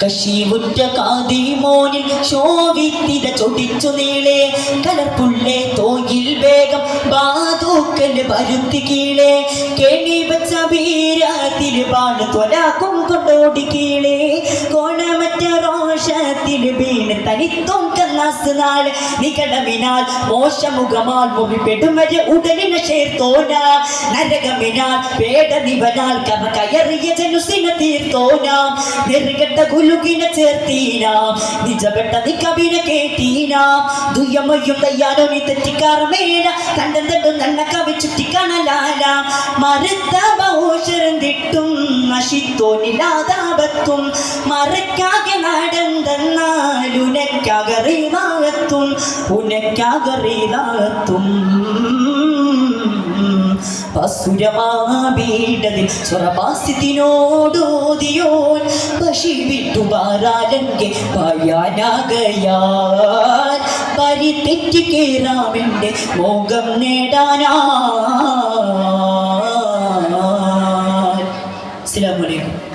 കശീവുറ്റ കാതിമോനിൽ ശോഭിത്തിത ചൊടിച്ചു നീളെ കലർപ്പുള്ളേ തോയിൽ വേഗം ബാധൂക്കല് പരുത്തി കീഴേ കെണി വച്ച വീരത്തിൽ പാണ് തൊലാക്കും കൊണ്ടോടി കീഴേ കോണമറ്റ രോഷത്തിൽ വീണ് തനിത്തും കന്നാസ് നാൾ നികടമിനാൽ മോശമുഖമാൽ മുറിപ്പെടുമര് ഉടലിനെ ചേർത്തോന നരകമിനാൽ പേടനിവനാൽ കമ കയറിയ ജനുസിന തീർത്തോനാം നെറുകെട്ട കുലുകിനെ ചേർത്തീനാം നിജപ്പെട്ട നിക്കവിനെ കേട്ടീനാം ദുയ്യമൊയ്യും തയ്യാറോ നീ തെറ്റിക്കാറമേന കണ്ടും തണ്ടും നന്ന കവി ചുറ്റിക്കണലാല മറുത്ത ബഹോഷരന്തിട്ടും നശിത്തോനില്ലാതാപത്തും മറക്കാകെ നടന്നാൽ ഉനക്കാകറിവാകത്തും ഉനക്കാകറിവാകത്തും പസുരമാടതിൽ സ്വരഭാസ്യത്തിനോടോദിയോൻ പശി വിട്ടുപാറാലങ്കെ ഭയാനാകയാൽ പരിതെറ്റി കേറാമെൻ്റെ മോഹം നേടാനാ. അസ്സലാമു അലൈക്കും.